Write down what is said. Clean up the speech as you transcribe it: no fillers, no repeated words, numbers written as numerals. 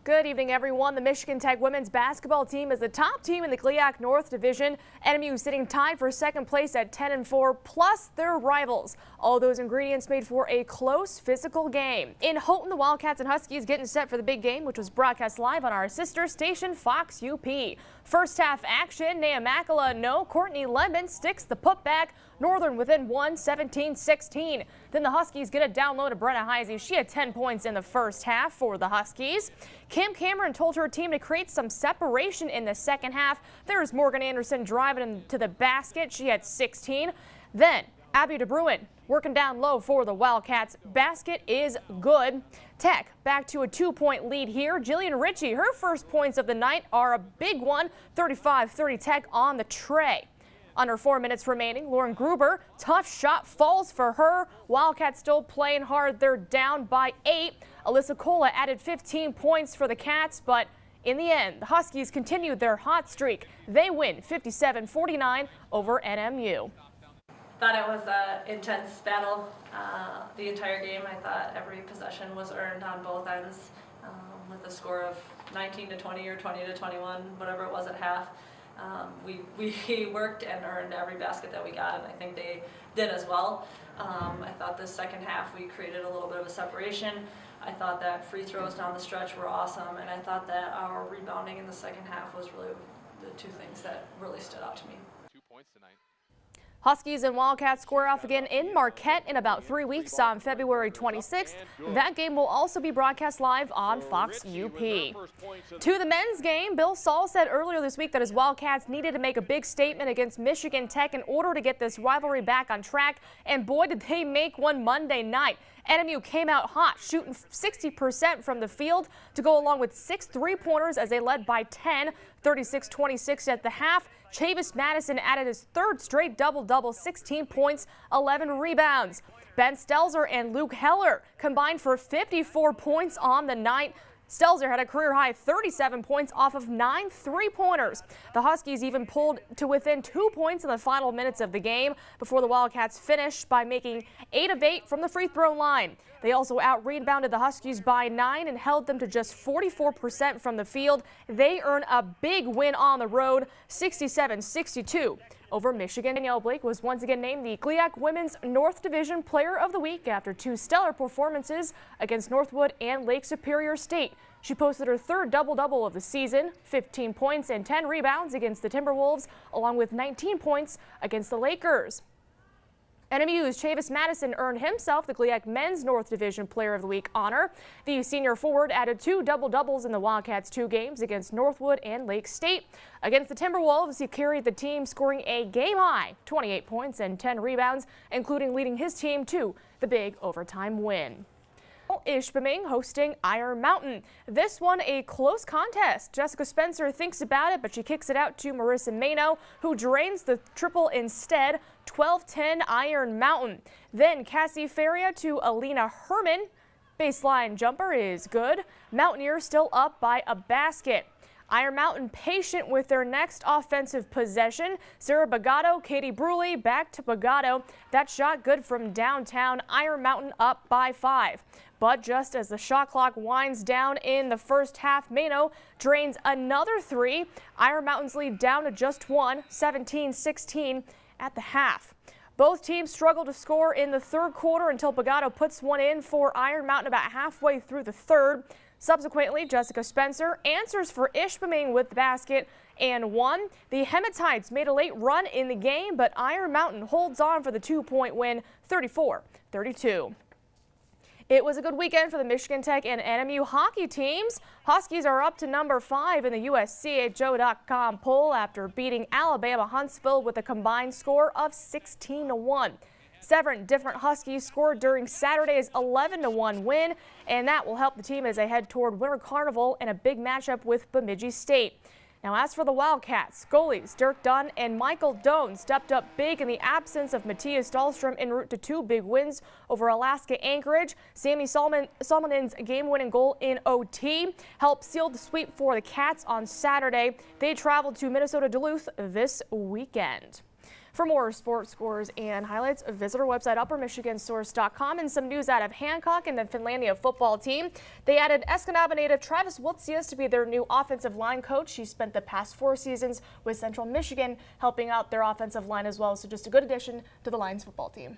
Good evening, everyone. The Michigan Tech women's basketball team is the top team in the GLIAC North Division. NMU sitting tied for second place at 10-4, plus their rivals. All those ingredients made for a close physical game. In Houghton, the Wildcats and Huskies getting set for the big game, which was broadcast live on our sister station, Fox UP. First half action, Nehemiah no. Courtney Lemon sticks the putback. Northern within one, 17-16. Then the Huskies get a down low to Brenna Heisey. She had 10 points in the first half for the Huskies. Kim Cameron told her team to create some separation in the second half. There's Morgan Anderson driving into the basket. She had 16. Then Abby DeBruin working down low for the Wildcats. Basket is good. Tech back to a 2-point lead here. Jillian Ritchie, her first points of the night are a big one. 35-30 Tech on the tray. Under 4 minutes remaining, Lauren Gruber, tough shot falls for her. Wildcats still playing hard. They're down by 8. Alyssa Cola added 15 points for the Cats, but in the end, the Huskies continued their hot streak. They win 57-49 over NMU. Thought it was an intense battle the entire game. I thought every possession was earned on both ends with a score of 19-20 or 20-21, whatever it was at half. We worked and earned every basket that we got, and I think they did as well. I thought the second half we created a little bit of a separation. I thought that free throws down the stretch were awesome, and I thought that our rebounding in the second half was really the two things that really stood out to me. 2 points tonight. Huskies and Wildcats square off again in Marquette in about 3 weeks on February 26th. That game will also be broadcast live on Fox UP. To the men's game, Bill Saul said earlier this week that his Wildcats needed to make a big statement against Michigan Tech in order to get this rivalry back on track, and boy did they make one Monday night. NMU came out hot, shooting 60% from the field to go along with 6 3-pointers as they led by 10, 36-26 at the half. Chavis Madison added his third straight double-double, 16 points, 11 rebounds. Ben Stelzer and Luke Heller combined for 54 points on the night. Stelzer had a career-high 37 points off of 9 3-pointers. The Huskies even pulled to within 2 points in the final minutes of the game before the Wildcats finished by making 8 of 8 from the free throw line. They also out-rebounded the Huskies by 9 and held them to just 44% from the field. They earn a big win on the road, 67-62 over Michigan. Danielle Blake was once again named the GLIAC Women's North Division Player of the Week after 2 stellar performances against Northwood and Lake Superior State. She posted her third double-double of the season, 15 points and 10 rebounds against the Timberwolves, along with 19 points against the Lakers. NMU's Chavis Madison earned himself the GLIAC Men's North Division Player of the Week honor. The senior forward added 2 double-doubles in the Wildcats' 2 games against Northwood and Lake State. Against the Timberwolves, he carried the team, scoring a game-high 28 points and 10 rebounds, including leading his team to the big overtime win. Ishpeming hosting Iron Mountain. This one a close contest. Jessica Spencer thinks about it, but she kicks it out to Marissa Mano, who drains the triple instead. 12-10 Iron Mountain. Then Cassie Feria to Alina Herman. Baseline jumper is good. Mountaineers still up by a basket. Iron Mountain patient with their next offensive possession. Sarah Bagato, Katie Bruley back to Bagato. That shot good from downtown. Iron Mountain up by 5. But just as the shot clock winds down in the first half, Mano drains another 3. Iron Mountain's lead down to just 1, 17-16 at the half. Both teams struggled to score in the third quarter until Bagato puts one in for Iron Mountain about halfway through the third. Subsequently, Jessica Spencer answers for Ishpeming with the basket and 1. The Hematites made a late run in the game, but Iron Mountain holds on for the 2-point win, 34-32. It was a good weekend for the Michigan Tech and NMU hockey teams. Huskies are up to number 5 in the USCHO.com poll after beating Alabama Huntsville with a combined score of 16-1. 7 different Huskies scored during Saturday's 11-1 win, and that will help the team as they head toward Winter Carnival in a big matchup with Bemidji State. Now, as for the Wildcats, goalies Dirk Dunn and Michael Doan stepped up big in the absence of Matthias Dahlstrom en route to 2 big wins over Alaska Anchorage. Sammy Salmonin's game-winning goal in OT helped seal the sweep for the Cats on Saturday. They traveled to Minnesota Duluth this weekend. For more sports scores and highlights, visit our website, uppermichigansource.com, and some news out of Hancock and the Finlandia football team. They added Escanaba native Travis Wiltsius to be their new offensive line coach. He spent the past 4 seasons with Central Michigan, helping out their offensive line as well. So just a good addition to the Lions football team.